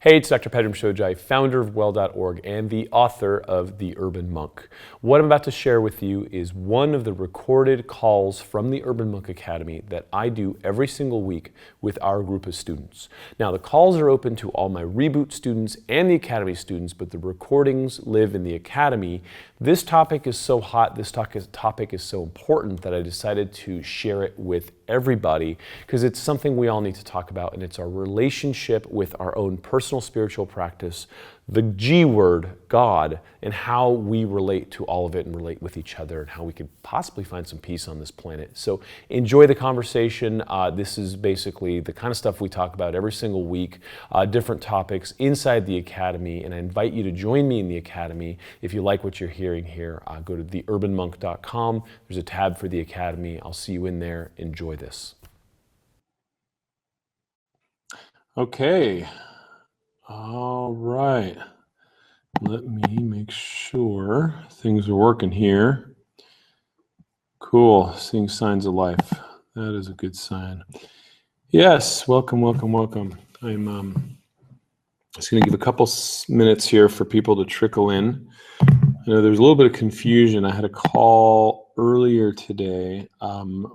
Hey, it's Dr. Pedram Shojai, founder of well.org and the author of The Urban Monk. What I'm about to share with you is one of the recorded calls from the Urban Monk Academy that I do every single week with our group of students. Now, the calls are open to all my Reboot students and the Academy students, but the recordings live in the Academy. This topic is so hot, this topic is so important that I decided to share it with everybody because it's something we all need to talk about, and it's our relationship with our own personal spiritual practice, the G word, God, and how we relate to all of it and relate with each other and how we could possibly find some peace on this planet. So enjoy the conversation. This is basically the kind of stuff we talk about every single week, different topics inside the Academy, and I invite you to join me in the Academy. If you like what you're hearing here, go to theurbanmonk.com. There's a tab for the Academy. I'll see you in there. Enjoy this. Okay. All right. Let me make sure things are working here. Cool. Seeing signs of life. That is a good sign. Yes. Welcome, welcome, welcome. I'm just going to give a couple minutes here for people to trickle in. I know there's a little bit of confusion. I had a call earlier today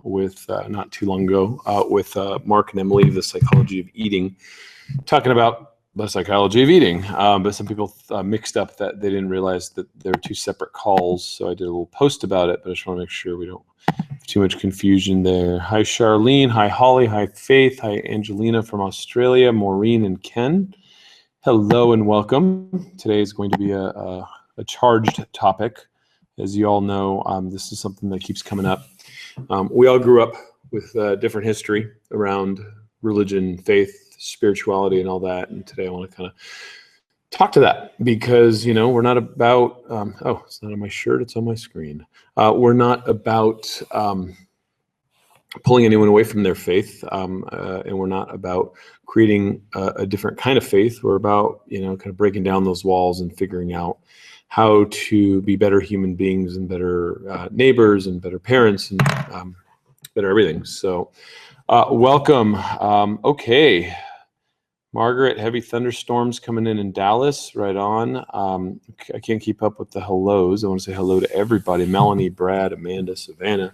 with, not too long ago, with Mark and Emily, the psychology of eating, talking about the psychology of eating. But some people mixed up that they didn't realize that there are two separate calls. So I did a little post about it, but I just want to make sure we don't have too much confusion there. Hi, Charlene. Hi, Holly. Hi, Faith. Hi, Angelina from Australia. Maureen and Ken. Hello and welcome. Today is going to be a charged topic. As you all know, this is something that keeps coming up. We all grew up with different history around religion, faith, spirituality, and all that. And today I want to kind of talk to that because, you know, we're not about, oh, it's not on my shirt, it's on my screen. We're not about pulling anyone away from their faith, and we're not about creating a different kind of faith. We're about, you know, kind of breaking down those walls and figuring out how to be better human beings and better neighbors and better parents and better everything. So welcome. Okay. Margaret, heavy thunderstorms coming in Dallas, right on. I can't keep up with the hellos. I want to say hello to everybody. Melanie, Brad, Amanda, Savannah.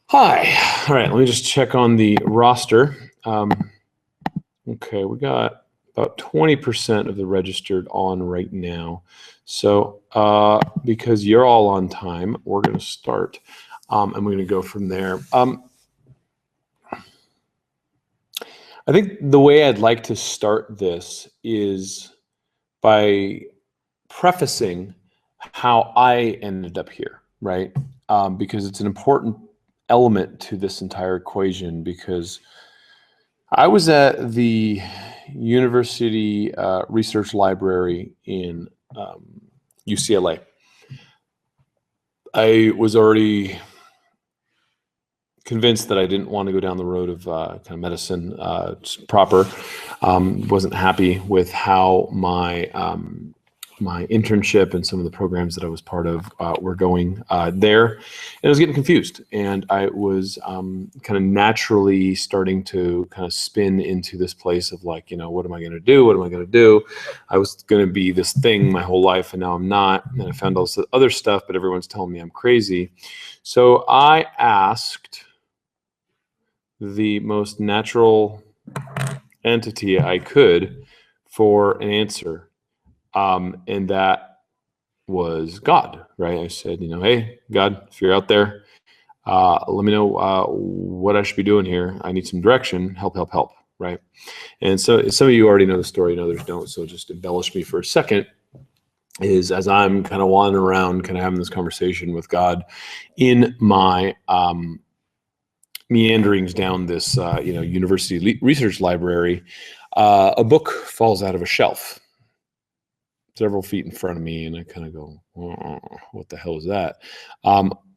Hi. All right, let me just check on the roster. Okay, we got about 20% of the registered on right now. So because you're all on time, we're going to start, and we're going to go from there. I think the way I'd like to start this is by prefacing how I ended up here, right? Because it's an important element to this entire equation, because I was at the University Research Library in UCLA. I was already convinced that I didn't want to go down the road of kind of medicine proper. Wasn't happy with how my my internship and some of the programs that I was part of were going there. And I was getting confused. And I was kind of naturally starting to kind of spin into this place of like, you know, what am I going to do? What am I going to do? I was going to be this thing my whole life, and now I'm not. And I found all this other stuff, but everyone's telling me I'm crazy. So I asked the most natural entity I could for an answer. And that was God, right? I said, you know, hey, God, if you're out there, let me know what I should be doing here. I need some direction. Help, help, help, right? And so some of you already know the story and others don't, so just embellish me for a second. Is as I'm kind of wandering around, kind of having this conversation with God in my meanderings down this, university research library, a book falls out of a shelf several feet in front of me, and I kind of go, oh, what the hell is that?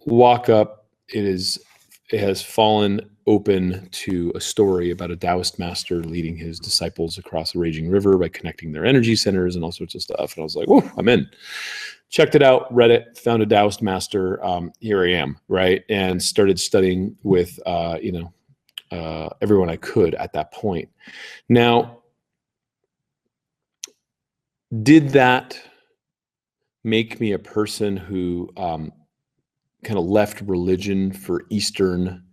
Walk up, it has fallen open to a story about a Taoist master leading his disciples across a raging river by connecting their energy centers and all sorts of stuff. And I was like, whoa, I'm in. Checked it out, read it, found a Taoist master. Here I am, right? And started studying with, everyone I could at that point. Now, Did that make me a person who kind of left religion for Eastern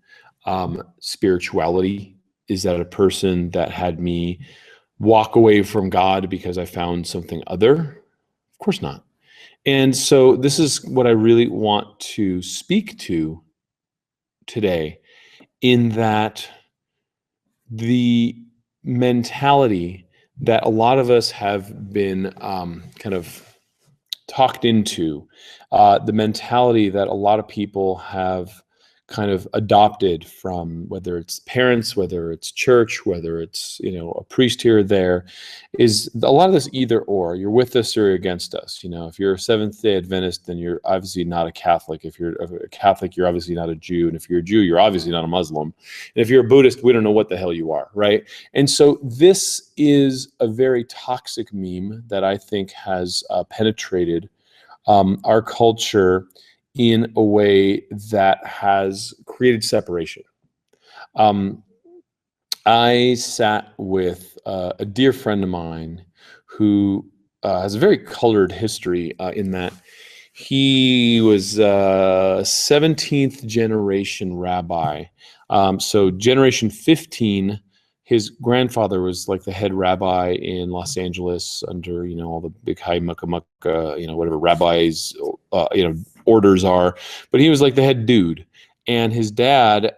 spirituality? Is that a person that had me walk away from God because I found something other? Of course not. And so this is what I really want to speak to today, in that the mentality that a lot of us have been kind of talked into, the mentality that a lot of people have kind of adopted from, whether it's parents, whether it's church, whether it's, a priest here or there, is a lot of this either or. You're with us or you're against us. If you're a Seventh-day Adventist, then you're obviously not a Catholic. If you're a Catholic, you're obviously not a Jew. And if you're a Jew, you're obviously not a Muslim. And if you're a Buddhist, we don't know what the hell you are, right? And so this is a very toxic meme that I think has penetrated our culture in a way that has created separation. I sat with a dear friend of mine who has a very colored history in that he was a 17th generation rabbi. So generation 15, his grandfather was like the head rabbi in Los Angeles under, all the big high mucka, whatever rabbis, orders are. But he was like the head dude. And his dad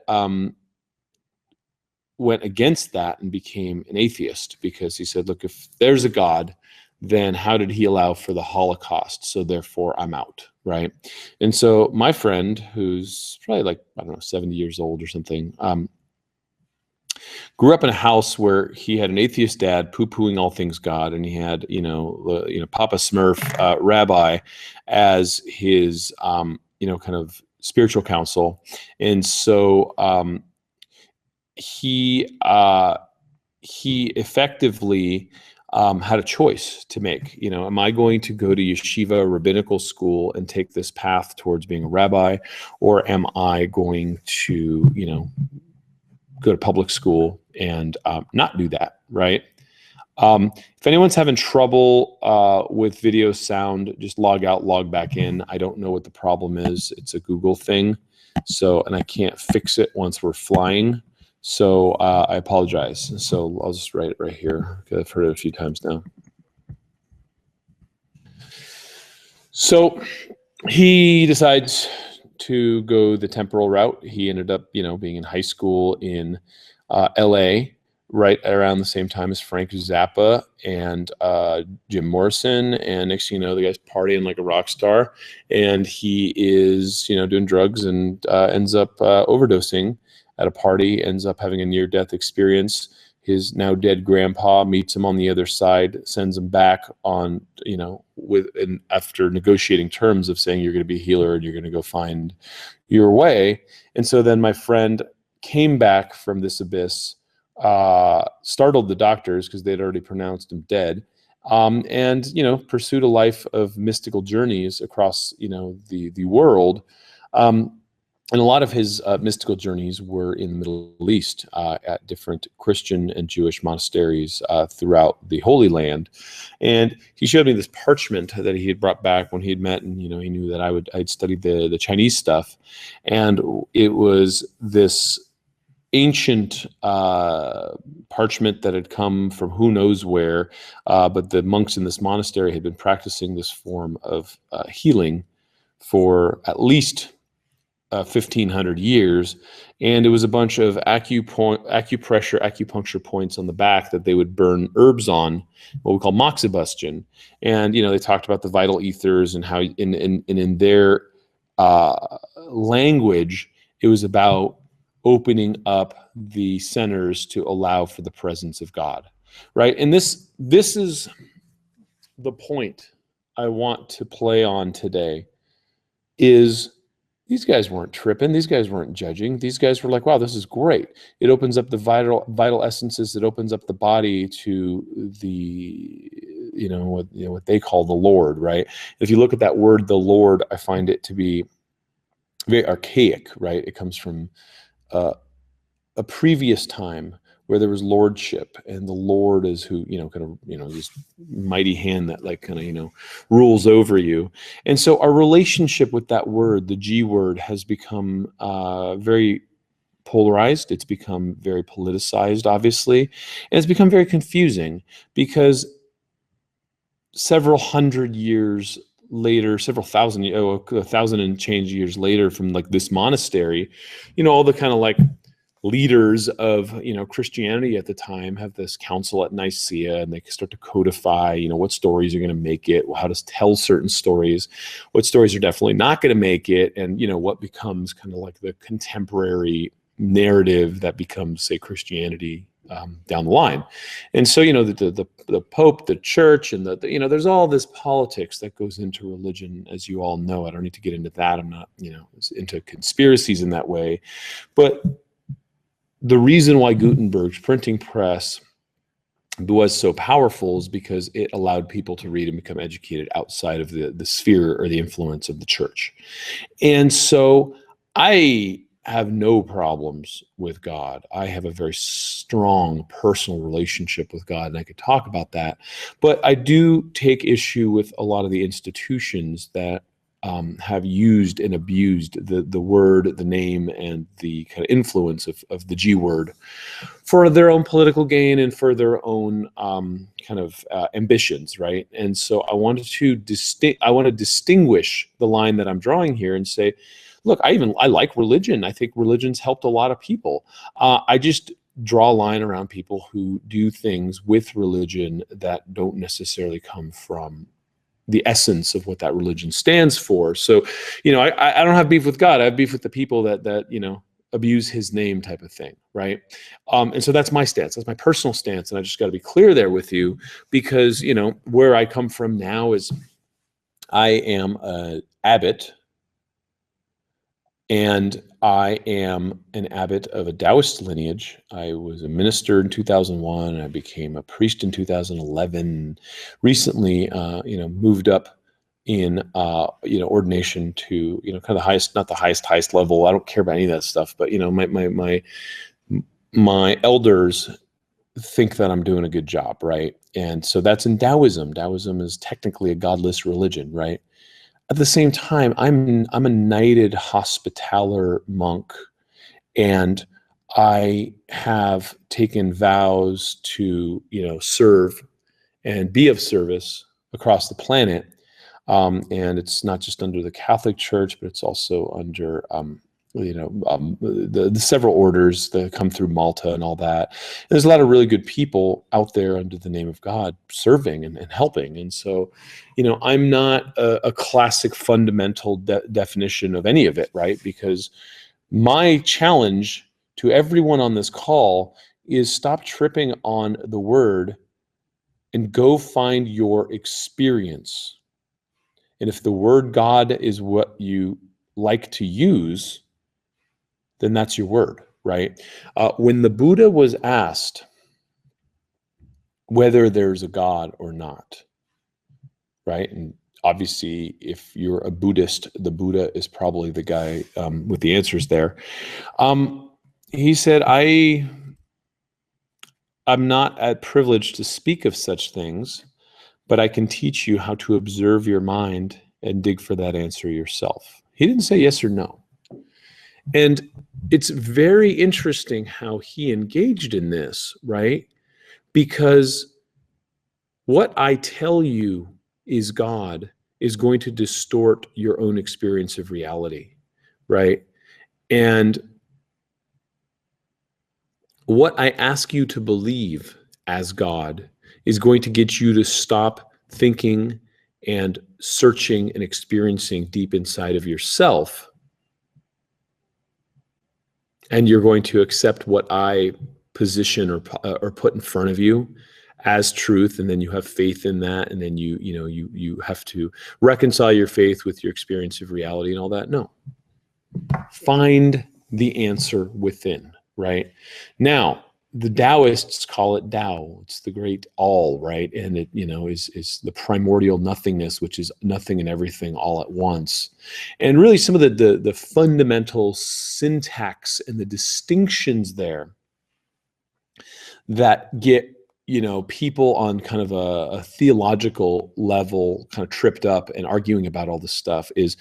went against that and became an atheist, because he said, look, if there's a God, then how did he allow for the Holocaust? So therefore I'm out, right? And so my friend, who's probably like, I don't know, 70 years old or something, grew up in a house where he had an atheist dad poo-pooing all things God, and he had, Papa Smurf, Rabbi, as his, kind of spiritual counsel. And so he effectively had a choice to make. Am I going to go to yeshiva rabbinical school and take this path towards being a rabbi, or am I going to, go to public school and not do that, right? If anyone's having trouble with video sound, just log out, log back in. I don't know what the problem is. It's a Google thing. So, and I can't fix it once we're flying. So I apologize. So I'll just write it right here. I've heard it a few times now. So he decides to go the temporal route. He ended up, being in high school in LA, right around the same time as Frank Zappa and Jim Morrison. And next thing you know, the guy's partying like a rock star. And he is, doing drugs and ends up overdosing at a party, ends up having a near-death experience. His now dead grandpa meets him on the other side, sends him back on, after negotiating terms of saying you're going to be a healer and you're going to go find your way. And so then my friend came back from this abyss, startled the doctors because they'd already pronounced him dead, and pursued a life of mystical journeys across the world. And a lot of his mystical journeys were in the Middle East, at different Christian and Jewish monasteries throughout the Holy Land. And he showed me this parchment that he had brought back when he had met, and he knew that I'd studied the Chinese stuff, and it was this ancient parchment that had come from who knows where, but the monks in this monastery had been practicing this form of healing for at least 1,500 years, and it was a bunch of acupressure, acupuncture points on the back that they would burn herbs on, what we call moxibustion. And they talked about the vital ethers and how in their language, it was about opening up the centers to allow for the presence of God, right? And this is the point I want to play on today. Is these guys weren't tripping. These guys weren't judging. These guys were like, wow, this is great. It opens up the vital essences. It opens up the body to the, what they call the Lord, right? If you look at that word, the Lord, I find it to be very archaic, right? It comes from a previous time where there was lordship, and the Lord is who, kind of, this mighty hand that like kind of, rules over you. And so our relationship with that word, the G word, has become very polarized. It's become very politicized, obviously, and it's become very confusing because several hundred years later, several thousand, a thousand and change years later from like this monastery, all the kind of like leaders of, Christianity at the time have this council at Nicaea, and they start to codify, what stories are going to make it, how to tell certain stories, what stories are definitely not going to make it, and, what becomes kind of like the contemporary narrative that becomes, say, Christianity down the line. And so, the Pope, the church, and there's all this politics that goes into religion, as you all know. I don't need to get into that. I'm not, into conspiracies in that way. But the reason why Gutenberg's printing press was so powerful is because it allowed people to read and become educated outside of the sphere or the influence of the church. And so I have no problems with God. I have a very strong personal relationship with God, and I could talk about that. But I do take issue with a lot of the institutions that have used and abused the word, the name, and the kind of influence of the G word for their own political gain and for their own kind of ambitions, right? And so I want to distinguish the line that I'm drawing here and say, look, I like religion. I think religion's helped a lot of people. I just draw a line around people who do things with religion that don't necessarily come from the essence of what that religion stands for. So, I don't have beef with God. I have beef with the people that abuse his name type of thing, right? And so that's my stance. That's my personal stance. And I just got to be clear there with you because, where I come from now is I am an abbot, and I am an abbot of a Taoist lineage. I was a minister in 2001, and I became a priest in 2011. Recently, moved up in, ordination to, kind of the highest, not the highest level. I don't care about any of that stuff, but, my elders think that I'm doing a good job, right? And so that's in Taoism. Taoism is technically a godless religion, right? At the same time, I'm a knighted hospitaller monk, and I have taken vows to, serve and be of service across the planet. And it's not just under the Catholic Church, but it's also under, the several orders that come through Malta and all that. And there's a lot of really good people out there under the name of God serving and helping. And so, I'm not a classic fundamental definition of any of it, right? Because my challenge to everyone on this call is stop tripping on the word and go find your experience. And if the word God is what you like to use, then that's your word, right? When the Buddha was asked whether there's a God or not, right? And obviously, if you're a Buddhist, the Buddha is probably the guy with the answers there. He said, I'm not privileged to speak of such things, but I can teach you how to observe your mind and dig for that answer yourself. He didn't say yes or no. And it's very interesting how he engaged in this, right? Because what I tell you is God is going to distort your own experience of reality, right? And what I ask you to believe as God is going to get you to stop thinking and searching and experiencing deep inside of yourself. And you're going to accept what I position or put in front of you as truth, and then you have faith in that, and then you have to reconcile your faith with your experience of reality and all that. No. Find the answer within, right? Now, the Taoists call it Tao. It's the great all, right? And it, is the primordial nothingness, which is nothing and everything all at once. And really some of the fundamental syntax and the distinctions there that get, people on kind of a theological level kind of tripped up and arguing about all this stuff is,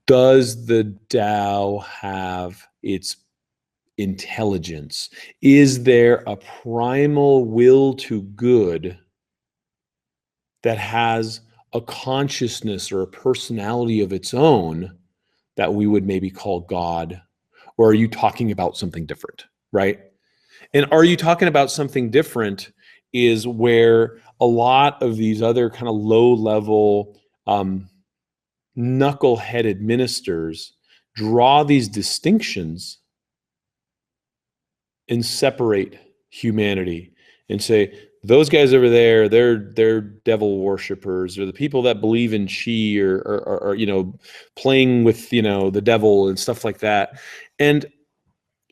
does the Tao have its intelligence? Is there a primal will to good that has a consciousness or a personality of its own that we would maybe call God? Or are you talking about something different, right? And are you talking about something different is where a lot of these other kind of low-level knuckle-headed ministers draw these distinctions and separate humanity and say, those guys over there, they're devil worshippers, or the people that believe in chi, or playing with the devil and stuff like that. And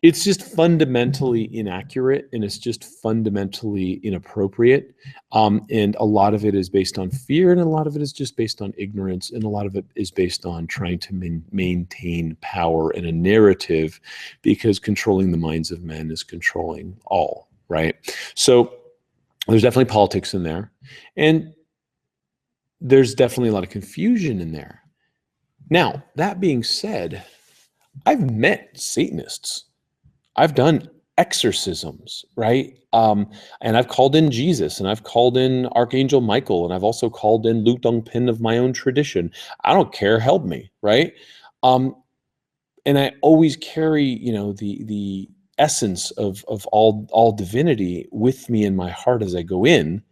it's just fundamentally inaccurate, and it's just fundamentally inappropriate. And a lot of it is based on fear, and a lot of it is just based on ignorance, and a lot of it is based on trying to maintain power in a narrative, because controlling the minds of men is controlling all, right? So there's definitely politics in there, and there's definitely a lot of confusion in there. Now, that being said, I've met Satanists. I've done exorcisms, right? And I've called in Jesus, and I've called in Archangel Michael, and I've also called in Lu Dong Pin of my own tradition. I don't care, help me, right? And I always carry, the essence of all divinity with me in my heart as I go in.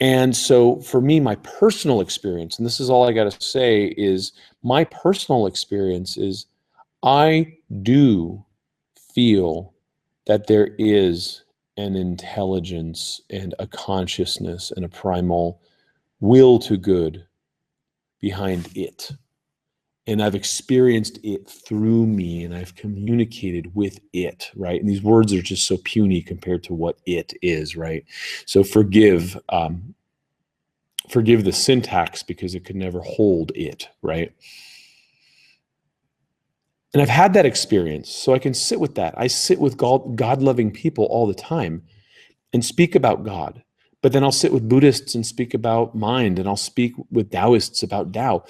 And so for me, my personal experience, and this is all I got to say, is my personal experience is I do feel that there is an intelligence and a consciousness and a primal will to good behind it. And I've experienced it through me, and I've communicated with it, right? And these words are just so puny compared to what it is, right? So forgive the syntax, because it could never hold it, right? And I've had that experience, so I can sit with that. I sit with God-loving people all the time and speak about God. But then I'll sit with Buddhists and speak about mind, and I'll speak with Taoists about Tao.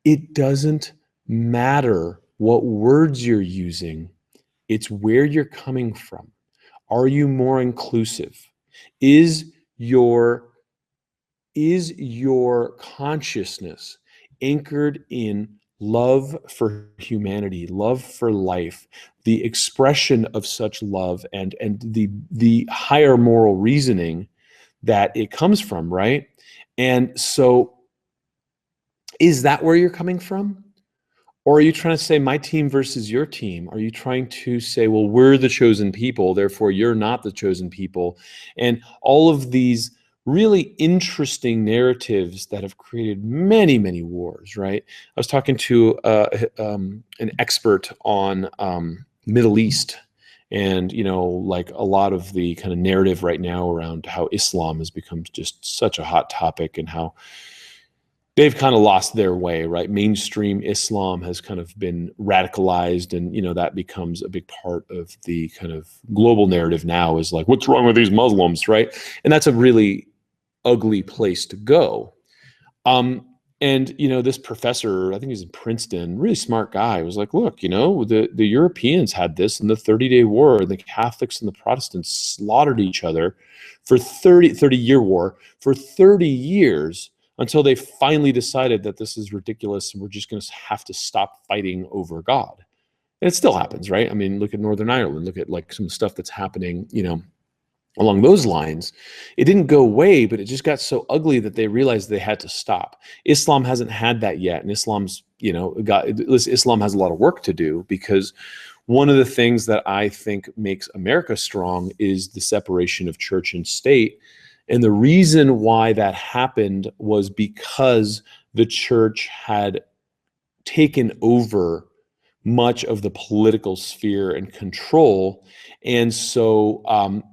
It doesn't matter what words you're using. It's where you're coming from. Are you more inclusive? Is your consciousness anchored in love for humanity, love for life, the expression of such love, and the higher moral reasoning that it comes from, right? And so, is that where you're coming from? Or are you trying to say my team versus your team? Are you trying to say, well, we're the chosen people, therefore you're not the chosen people? And all of these really interesting narratives that have created many, many wars, right? I was talking to an expert on Middle East, and like a lot of the kind of narrative right now around how Islam has become just such a hot topic, and how they've kind of lost their way, right? Mainstream Islam has kind of been radicalized, and that becomes a big part of the kind of global narrative now, is like, what's wrong with these Muslims, right? And that's a really ugly place to go. And this professor, I think he's in Princeton, really smart guy, was like, look, the Europeans had this in the 30-day war, and the Catholics and the Protestants slaughtered each other for 30-year war for 30 years, until they finally decided that this is ridiculous and we're just going to have to stop fighting over God. And it still happens, right? I mean, look at Northern Ireland, look at like some stuff that's happening, along those lines. It didn't go away, but it just got so ugly that they realized they had to stop. Islam hasn't had that yet. And Islam has a lot of work to do, because one of the things that I think makes America strong is the separation of church and state. And the reason why that happened was because the church had taken over much of the political sphere and control. And so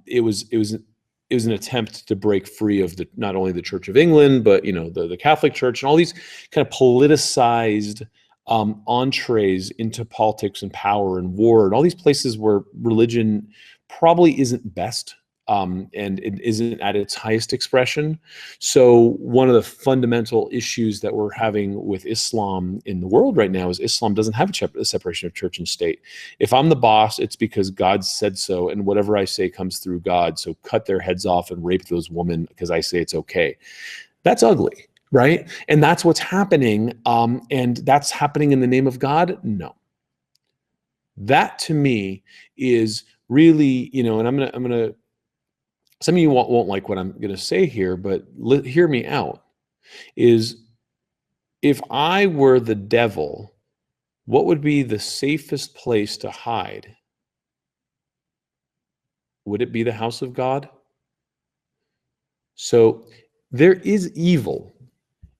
it was an attempt to break free of not only the Church of England, but the Catholic Church, and all these kind of politicized entrees into politics and power and war, and all these places where religion probably isn't best, and it isn't at its highest expression. So one of the fundamental issues that we're having with Islam in the world right now is Islam doesn't have a separation of church and state. If I'm the boss, it's because God said so, and whatever I say comes through God. So cut their heads off and rape those women because I say it's okay. That's ugly, right? And that's what's happening. And that's happening in the name of God? No. That to me is really, and I'm gonna. Some of you won't like what I'm gonna say here, but hear me out. Is if I were the devil, what would be the safest place to hide? Would it be the house of God? So there is evil,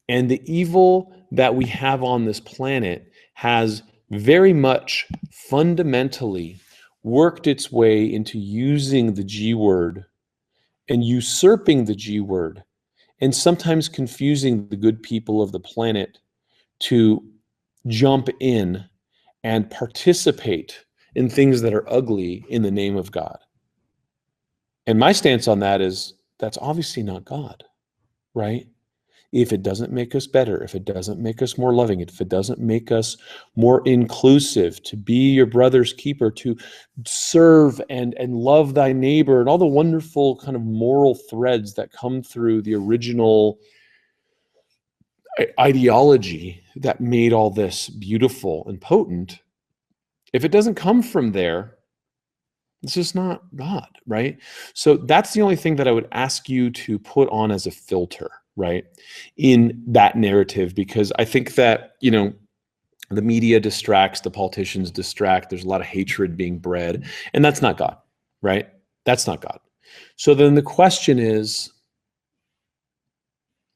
and the evil that we have on this planet has very much fundamentally worked its way into using the G word and usurping the G word and sometimes confusing the good people of the planet to jump in and participate in things that are ugly in the name of God. And my stance on that is that's obviously not God, right? If it doesn't make us better, if it doesn't make us more loving, if it doesn't make us more inclusive, to be your brother's keeper, to serve and love thy neighbor, and all the wonderful kind of moral threads that come through the original ideology that made all this beautiful and potent, if it doesn't come from there, it's just not God, right? So that's the only thing that I would ask you to put on as a filter, right, in that narrative, because I think that, the media distracts, the politicians distract, there's a lot of hatred being bred, and that's not God, right? That's not God. So then the question is,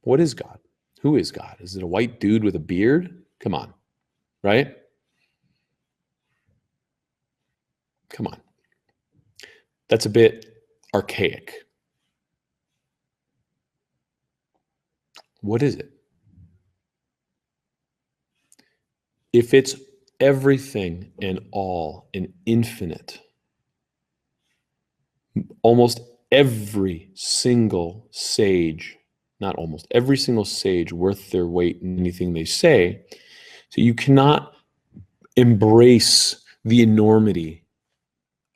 what is God? Who is God? Is it a white dude with a beard? Come on, right? Come on. That's a bit archaic. What is it? If it's everything and all and infinite, almost every single sage, not almost every single sage worth their weight in anything they say, so you cannot embrace the enormity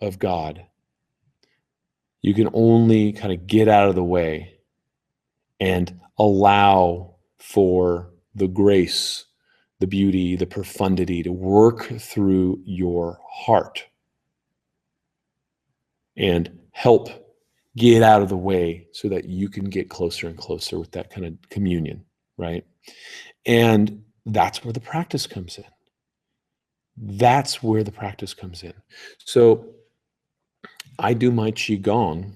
of God. You can only kind of get out of the way and allow for the grace, the beauty, the profundity to work through your heart and help get out of the way so that you can get closer and closer with that kind of communion, right? And that's where the practice comes in. That's where the practice comes in. So I do my Qigong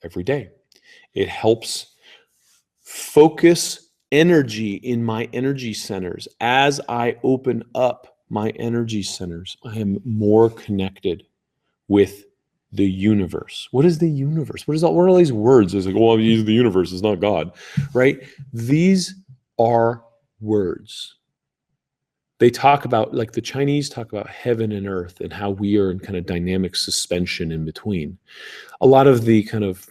every day. It helps focus energy in my energy centers. As I open up my energy centers, I am more connected with the universe. What is the universe? What are all these words? It's like, well, the universe is not God, right? These are words. They talk about, like the Chinese talk about heaven and earth and how we are in kind of dynamic suspension in between. A lot of the kind of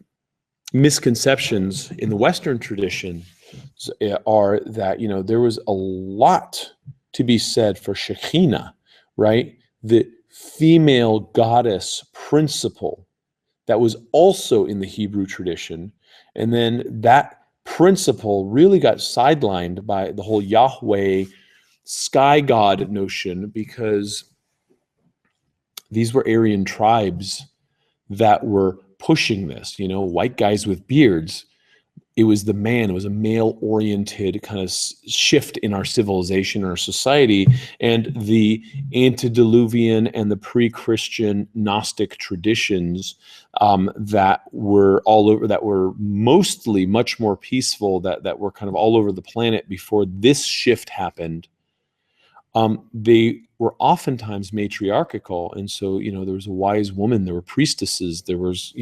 misconceptions in the Western tradition are that, there was a lot to be said for Shekhinah, right? The female goddess principle that was also in the Hebrew tradition. And then that principle really got sidelined by the whole Yahweh sky god notion, because these were Aryan tribes that were pushing this, white guys with beards. It was the man, it was a male-oriented kind of shift in our civilization, our society, and the antediluvian and the pre-Christian Gnostic traditions that were all over, that were mostly much more peaceful, that were kind of all over the planet before this shift happened. They were oftentimes matriarchal. And so, there was a wise woman, there were priestesses, there was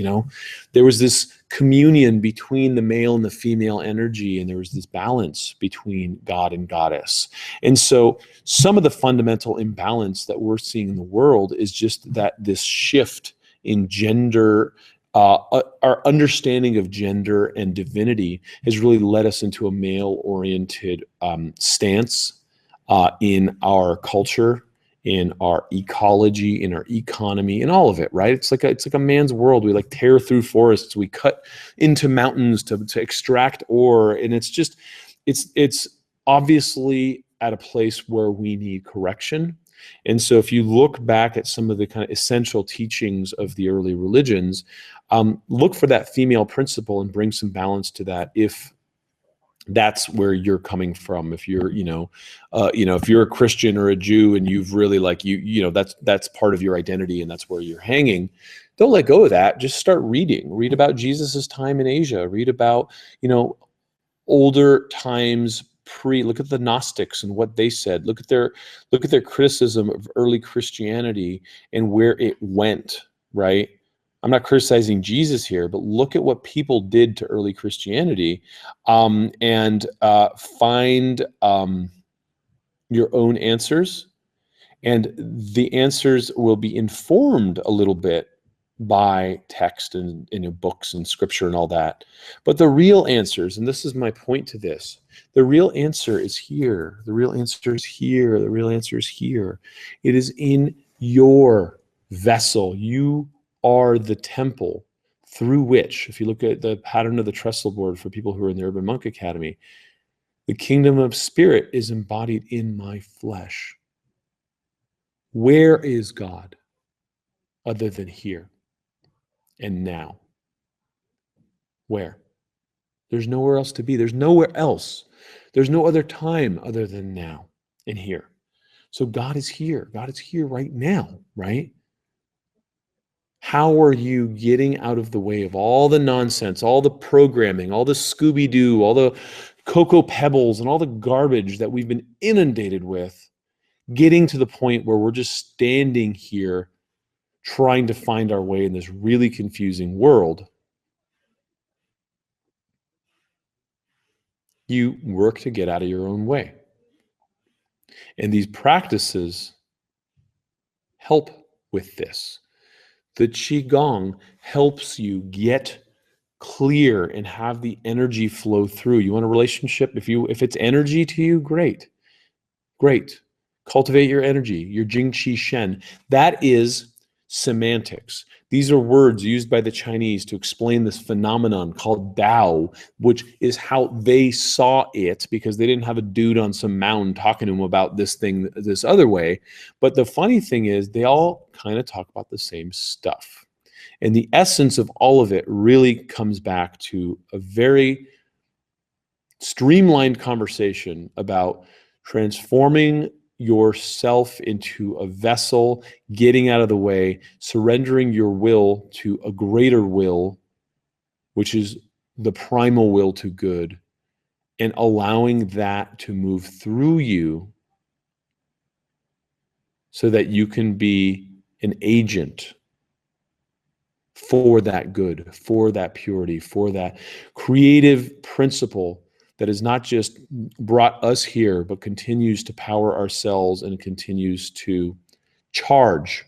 this communion between the male and the female energy, and there was this balance between God and goddess. And so some of the fundamental imbalance that we're seeing in the world is just that this shift in gender, our understanding of gender and divinity has really led us into a male-oriented stance in our culture, in our ecology, in our economy, in all of it, right? It's like a man's world. We like tear through forests, we cut into mountains to extract ore, and it's obviously at a place where we need correction. And so if you look back at some of the kind of essential teachings of the early religions, look for that female principle and bring some balance to that if that's where you're coming from. If you're, if you're a Christian or a Jew and you've really that's part of your identity and that's where you're hanging, don't let go of that. Just start reading. Read about Jesus's time in Asia. Read about, older times look at the Gnostics and what they said. Look at their criticism of early Christianity and where it went, right? I'm not criticizing Jesus here, but look at what people did to early Christianity, and find your own answers. And the answers will be informed a little bit by text and in books and scripture and all that. But the real answers, and this is my point to this, the real answer is here. The real answer is here. The real answer is here. It is in your vessel. You are the temple through which, if you look at the pattern of the trestle board for people who are in the Urban Monk Academy, the kingdom of spirit is embodied in my flesh. Where is God other than here and now? Where? There's nowhere else to be. There's nowhere else. There's no other time other than now and here. So God is here. God is here right now, right? How are you getting out of the way of all the nonsense, all the programming, all the Scooby-Doo, all the Cocoa Pebbles, and all the garbage that we've been inundated with, getting to the point where we're just standing here trying to find our way in this really confusing world? You work to get out of your own way. And these practices help with this. The Qigong helps you get clear and have the energy flow through. You want a relationship? If it's energy to you, great. Great. Cultivate your energy, your Jing Qi Shen. That is semantics. These are words used by the Chinese to explain this phenomenon called Tao, which is how they saw it, because they didn't have a dude on some mountain talking to them about this thing this other way. But the funny thing is, they all kind of talk about the same stuff. And the essence of all of it really comes back to a very streamlined conversation about transforming yourself into a vessel, getting out of the way, surrendering your will to a greater will, which is the primal will to good, and allowing that to move through you so that you can be an agent for that good, for that purity, for that creative principle that has not just brought us here, but continues to power ourselves and continues to charge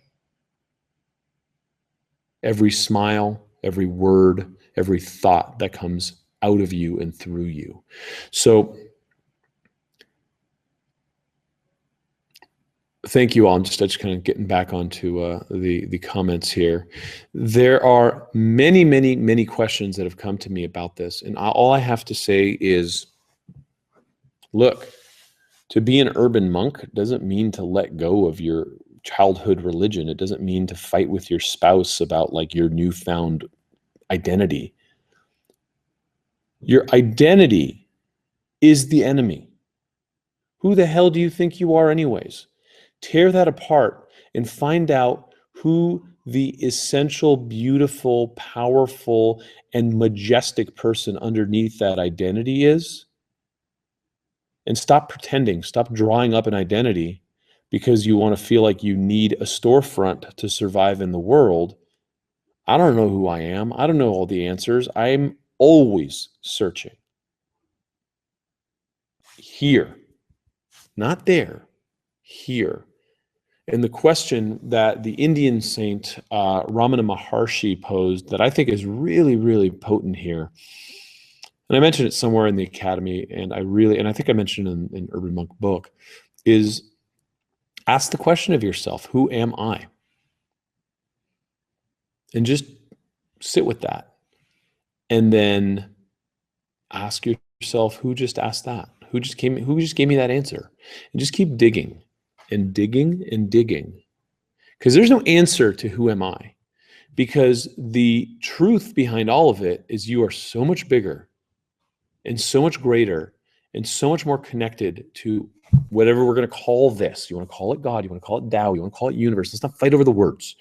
every smile, every word, every thought that comes out of you and through you. So thank you all. I'm just kind of getting back onto the comments here. There are many, many, many questions that have come to me about this. And all I have to say is, look, to be an urban monk doesn't mean to let go of your childhood religion. It doesn't mean to fight with your spouse about like your newfound identity. Your identity is the enemy. Who the hell do you think you are anyways? Tear that apart and find out who the essential, beautiful, powerful, and majestic person underneath that identity is. And stop pretending, stop drawing up an identity because you want to feel like you need a storefront to survive in the world. I don't know who I am. I don't know all the answers. I'm always searching. Here, not there, here. And the question that the Indian saint Ramana Maharshi posed that I think is really, really potent here, and I mentioned it somewhere in the academy, and I think I mentioned it in Urban Monk book, is ask the question of yourself, who am I? And just sit with that. And then ask yourself, who just asked that? Who just gave me that answer? And just keep digging and digging and digging. Because there's no answer to who am I? Because the truth behind all of it is you are so much bigger and so much greater and so much more connected to whatever we're going to call this. You want to call it God, you want to call it Tao, you want to call it universe. Let's not fight over the words.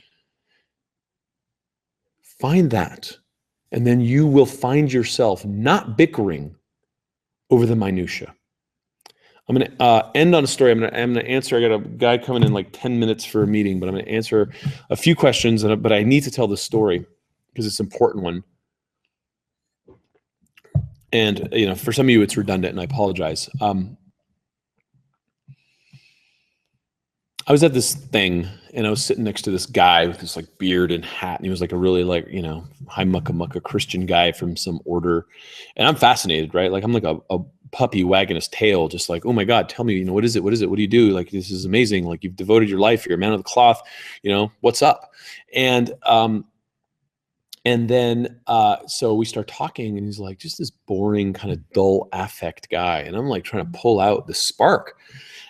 Find that. And then you will find yourself not bickering over the minutia. I'm going to end on a story. I'm going to answer. I got a guy coming in like 10 minutes for a meeting, but I'm going to answer a few questions. But I need to tell this story because it's an important one. And for some of you, it's redundant, and I apologize. I was at this thing, and I was sitting next to this guy with this like beard and hat, and he was like a really high mucka Christian guy from some order, and I'm fascinated, right? Like I'm like a puppy wagging his tail, just like, oh my God, tell me, what is it? What do you do? Like, this is amazing. Like, you've devoted your life. You're a man of the cloth. What's up? And then so we start talking, and he's like just this boring kind of dull affect guy, and I'm like trying to pull out the spark.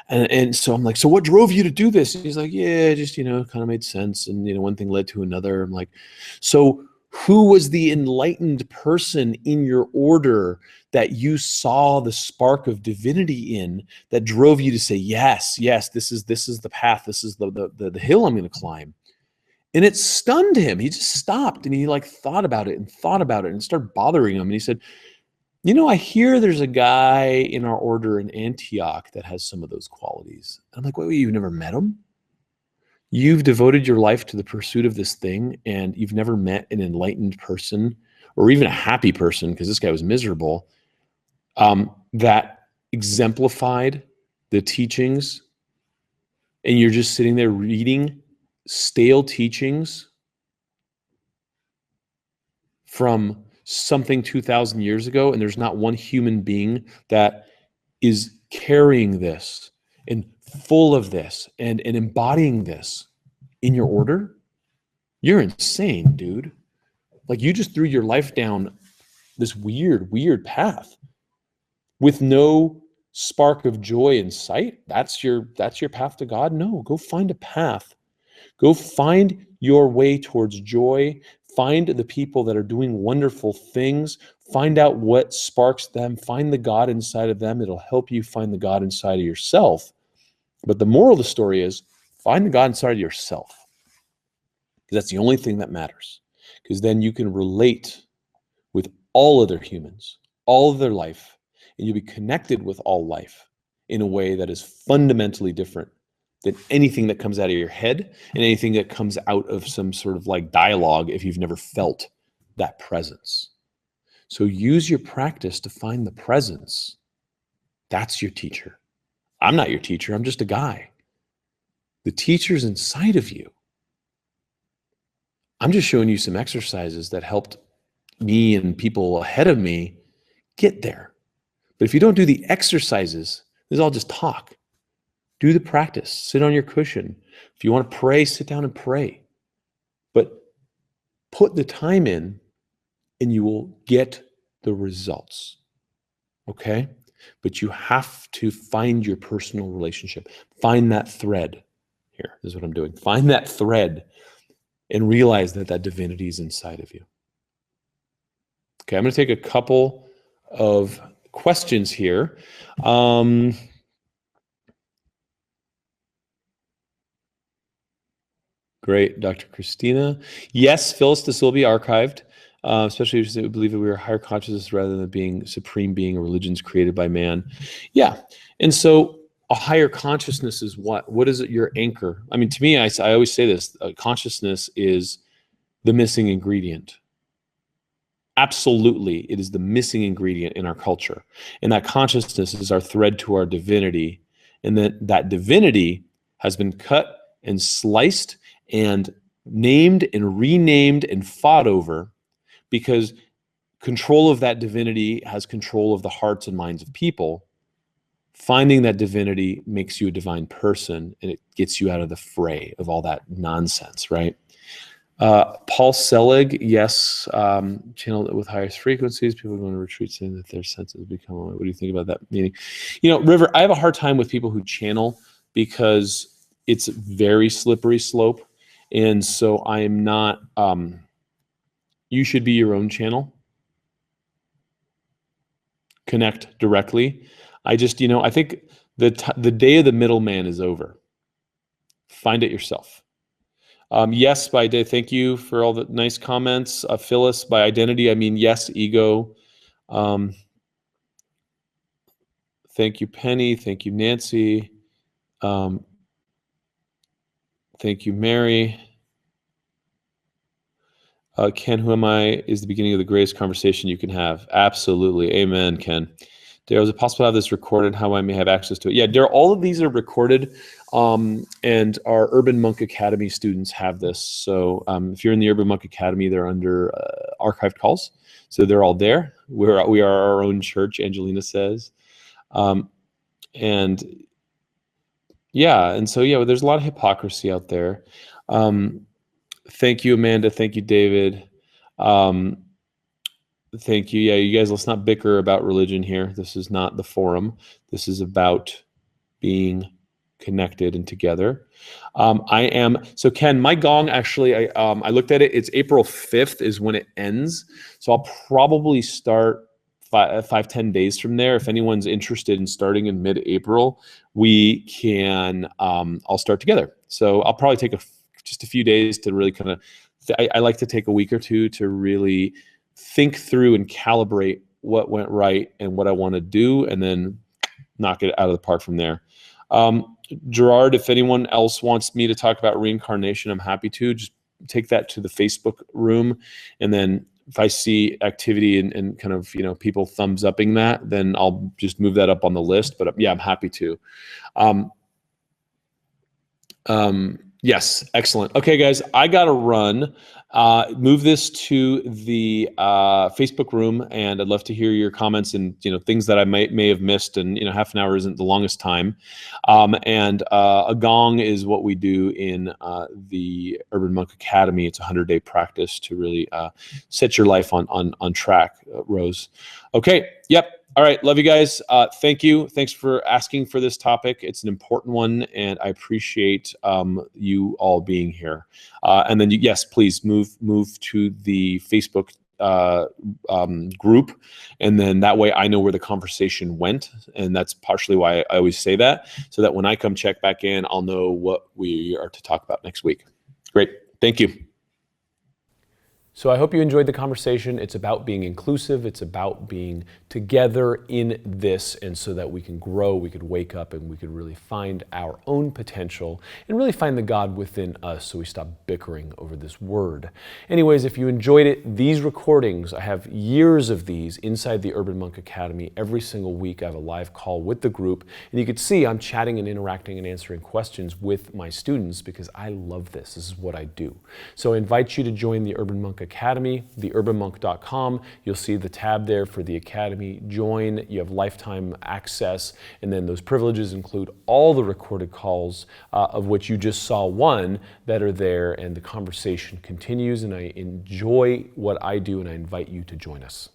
And so I'm like, so what drove you to do this? And he's like, yeah, just, kind of made sense. And, one thing led to another. I'm like, so who was the enlightened person in your order that you saw the spark of divinity in that drove you to say, yes, this is the path. This is the hill I'm going to climb. And it stunned him. He just stopped and he like thought about it and it started bothering him. And he said, I hear there's a guy in our order in Antioch that has some of those qualities. And I'm like, wait, you've never met him? You've devoted your life to the pursuit of this thing, and you've never met an enlightened person or even a happy person, because this guy was miserable, that exemplified the teachings, and you're just sitting there reading stale teachings from something 2,000 years ago, and there's not one human being that is carrying this and full of this and embodying this in your order. You're insane, dude. Like, you just threw your life down this weird path with no spark of joy in sight. That's your path to God? No, go find a path. Go find your way towards joy. Find the people that are doing wonderful things. Find out what sparks them. Find the God inside of them. It'll help you find the God inside of yourself. But the moral of the story is, find the God inside of yourself. Because that's the only thing that matters. Because then you can relate with all other humans, all of their life, and you'll be connected with all life in a way that is fundamentally different than anything that comes out of your head and anything that comes out of some sort of like dialogue if you've never felt that presence. So use your practice to find the presence. That's your teacher. I'm not your teacher. I'm just a guy. The teacher's inside of you. I'm just showing you some exercises that helped me and people ahead of me get there. But if you don't do the exercises, this is all just talk. Do the practice. Sit on your cushion. If you want to pray, sit down and pray. But put the time in and you will get the results. Okay? But you have to find your personal relationship. Find that thread. Here, this is what I'm doing. Find that thread and realize that that divinity is inside of you. Okay, I'm going to take a couple of questions here. Great, Dr. Christina. Yes, Phyllis, this will be archived, especially if you believe that we are higher consciousness rather than being supreme being or religions created by man. Yeah, and so a higher consciousness is what? What is it, your anchor? I mean, to me, I always say this, consciousness is the missing ingredient. Absolutely, it is the missing ingredient in our culture. And that consciousness is our thread to our divinity. And that divinity has been cut and sliced and named and renamed and fought over, because control of that divinity has control of the hearts and minds of people. Finding that divinity makes you a divine person, and it gets you out of the fray of all that nonsense, right? Paul Selig, yes, channel with highest frequencies. People go to retreats saying that their senses become. What do you think about that meaning? River, I have a hard time with people who channel because it's very slippery slope. And so I am not, you should be your own channel. Connect directly. I just, I think the day of the middleman is over. Find it yourself. Yes, by day. Thank you for all the nice comments. Phyllis, by identity, I mean yes, ego. Thank you, Penny. Thank you, Nancy. Thank you, Mary. Ken, who am I, is the beginning of the greatest conversation you can have. Absolutely. Amen, Ken. Daryl, is it possible to have this recorded? How I may have access to it? Yeah, Daryl, all of these are recorded, and our Urban Monk Academy students have this. So if you're in the Urban Monk Academy, they're under archived calls. So they're all there. We are our own church, Angelina says. And so there's a lot of hypocrisy out there. Thank you, Amanda. Thank you, David. Thank you. Yeah, you guys, let's not bicker about religion here. This is not the forum. This is about being connected and together. So Ken, my gong actually, I looked at it. It's April 5th is when it ends. So I'll probably start 5-10 days from there. If anyone's interested in starting in mid-April, we can, I'll start together. So I'll probably take just a few days to really kind of, I like to take a week or two to really think through and calibrate what went right and what I want to do, and then knock it out of the park from there. Gerard, if anyone else wants me to talk about reincarnation, I'm happy to. Just take that to the Facebook room, and then if I see activity and kind of, people thumbs upping that, then I'll just move that up on the list. But yeah, I'm happy to. Yes, excellent. Okay, guys, I got to run. Move this to the Facebook room, and I'd love to hear your comments and things that I may have missed. And half an hour isn't the longest time. And a gong is what we do in the Urban Monk Academy. It's a 100-day practice to really set your life on track. Rose. Okay. Yep. All right. Love you guys. Thank you. Thanks for asking for this topic. It's an important one, and I appreciate you all being here. And then, yes, please move to the Facebook group, and then that way I know where the conversation went, and that's partially why I always say that, so that when I come check back in, I'll know what we are to talk about next week. Great. Thank you. So I hope you enjoyed the conversation. It's about being inclusive. It's about being together in this, and so that we can grow, we could wake up, and we could really find our own potential and really find the God within us, so we stop bickering over this word. Anyways, if you enjoyed it, these recordings, I have years of these inside the Urban Monk Academy. Every single week I have a live call with the group, and you can see I'm chatting and interacting and answering questions with my students because I love this. This is what I do. So I invite you to join the Urban Monk Academy, theurbanmonk.com. You'll see the tab there for the Academy. Join, you have lifetime access, and then those privileges include all the recorded calls, of which you just saw one, that are there, and the conversation continues, and I enjoy what I do, and I invite you to join us.